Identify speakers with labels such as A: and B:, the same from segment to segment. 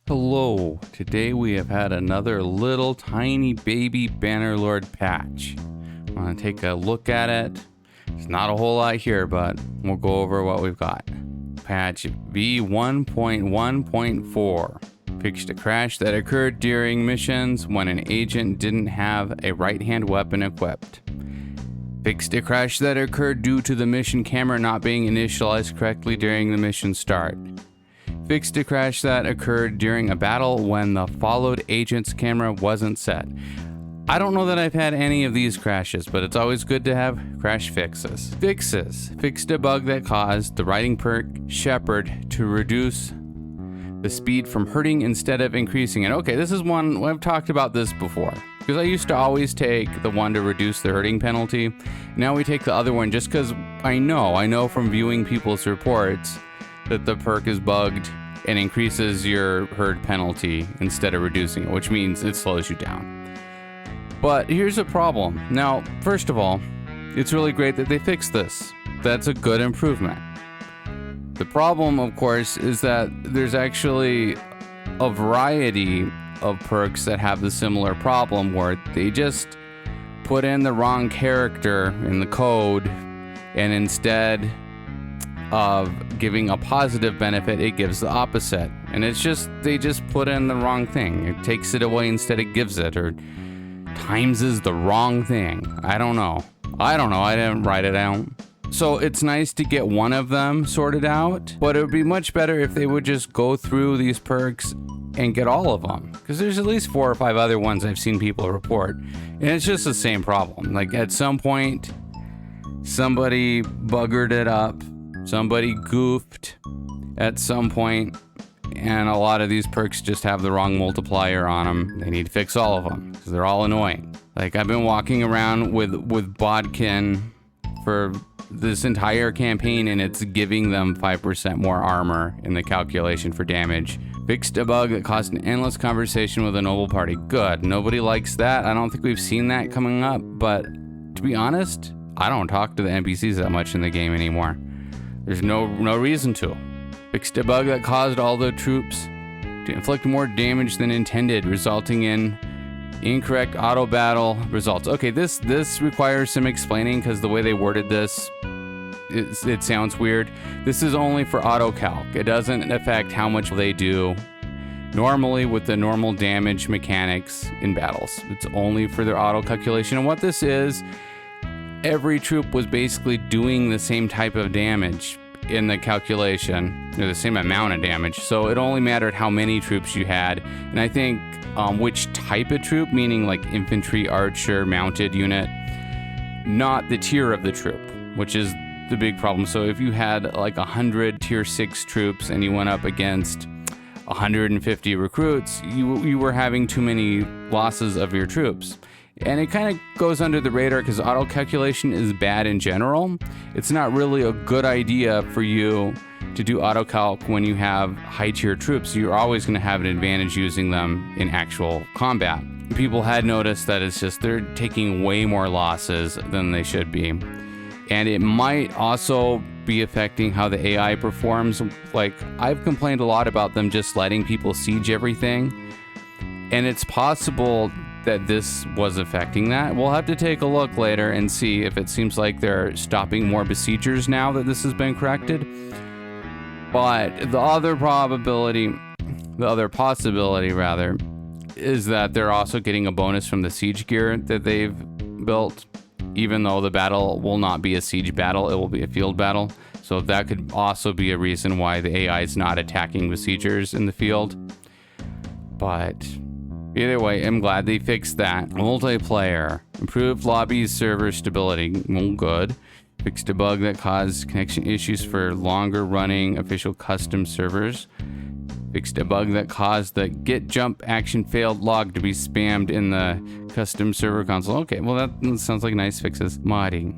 A: Hello, today we have had another little tiny baby Bannerlord patch. I'm going to take a look at it. There's not a whole lot here, but we'll go over what we've got. Patch v1.1.4 fixed a crash that occurred during missions when an agent didn't have a right-hand weapon equipped. Fixed a crash that occurred due to the mission camera not being initialized correctly during the mission start. Fixed a crash that occurred during a battle when the followed agent's camera wasn't set. I don't know that I've had any of these crashes, but it's always good to have crash fixes. Fixed a bug that caused the riding perk Shepherd to reduce the speed from hurting instead of increasing it. Okay, this is one, I've talked about this before, because I used to always take the one to reduce the hurting penalty. Now we take the other one just because I know from viewing people's reports that the perk is bugged and increases your hurt penalty instead of reducing it, which means it slows you down. But here's a problem. Now, first of all, it's really great that they fixed this. That's a good improvement. The problem, of course, is that there's actually a variety of perks that have the similar problem where they just put in the wrong character in the code, and instead of giving a positive benefit, it gives the opposite. And it's just, they just put in the wrong thing. It takes it away instead it gives it, or times is the wrong thing. I don't know. I didn't write it out. So it's nice to get one of them sorted out, but it would be much better if they would just go through these perks and get all of them, because there's at least 4 or 5 other ones I've seen people report, and it's just the same problem. Like, at some point somebody buggered it up, somebody goofed at some point, and a lot of these perks just have the wrong multiplier on them. They need to fix all of them because they're all annoying. Like, I've been walking around with Bodkin for this entire campaign, and it's giving them 5% more armor in the calculation for damage. Fixed a bug that caused an endless conversation with a noble party. Good. Nobody likes that. I don't think we've seen that coming up, but to be honest, I don't talk to the NPCs that much in the game anymore. There's no reason to. Fixed a bug that caused all the troops to inflict more damage than intended, resulting in incorrect auto battle results. Okay, this requires some explaining because the way they worded this, it sounds weird. This is only for auto calc. It doesn't affect how much they do normally with the normal damage mechanics in battles. It's only for their auto calculation. And what this is, every troop was basically doing the same type of damage in the calculation, or the same amount of damage. So it only mattered how many troops you had. And I think which type of troop, meaning like infantry, archer, mounted unit, not the tier of the troop, which is the big problem. So if you had like 100 tier 6 troops and you went up against 150 recruits, you were having too many losses of your troops. And it kind of goes under the radar because auto calculation is bad in general. It's not really a good idea for you to do auto calc when you have high tier troops. You're always going to have an advantage using them in actual combat. People had noticed that it's just they're taking way more losses than they should be. And it might also be affecting how the AI performs. Like, I've complained a lot about them just letting people siege everything. And it's possible that this was affecting that. We'll have to take a look later and see if it seems like they're stopping more besiegers now that this has been corrected. But the other possibility rather, is that they're also getting a bonus from the siege gear that they've built, even though the battle will not be a siege battle, it will be a field battle. So that could also be a reason why the AI is not attacking besiegers in the field. But either way, I'm glad they fixed that. Multiplayer. Improved lobby server stability. Well, good. Fixed a bug that caused connection issues for longer running official custom servers. Fixed a bug that caused the get jump action failed log to be spammed in the custom server console. Okay, well that sounds like nice fixes. Modding.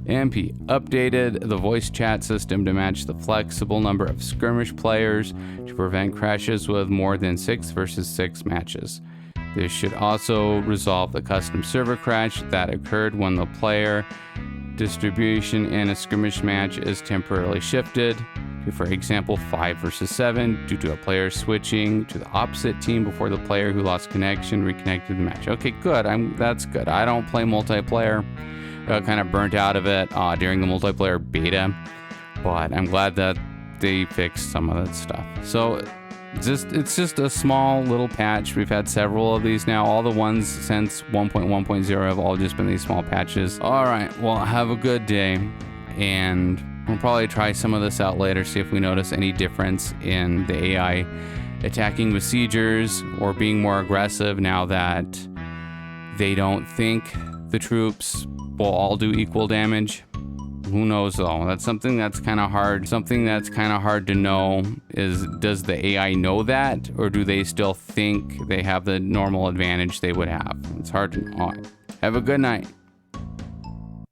A: MP updated the voice chat system to match the flexible number of skirmish players to prevent crashes with more than 6 versus 6 matches. This should also resolve the custom server crash that occurred when the player distribution in a skirmish match is temporarily shifted For example, 5 versus 7 due to a player switching to the opposite team before the player who lost connection reconnected the match. Okay, good. That's good. I don't play multiplayer. Got kind of burnt out of it during the multiplayer beta, but I'm glad that they fixed some of that stuff. So it's just a small little patch. We've had several of these now. All the ones since 1.1.0 have all just been these small patches. All right, well, have a good day, and we'll probably try some of this out later, see if we notice any difference in the AI attacking besiegers or being more aggressive now that they don't think the troops will all do equal damage. Who knows though? That's something that's kind of hard. Something that's kind of hard to know is, does the AI know that, or do they still think they have the normal advantage they would have? It's hard to know. Have a good night.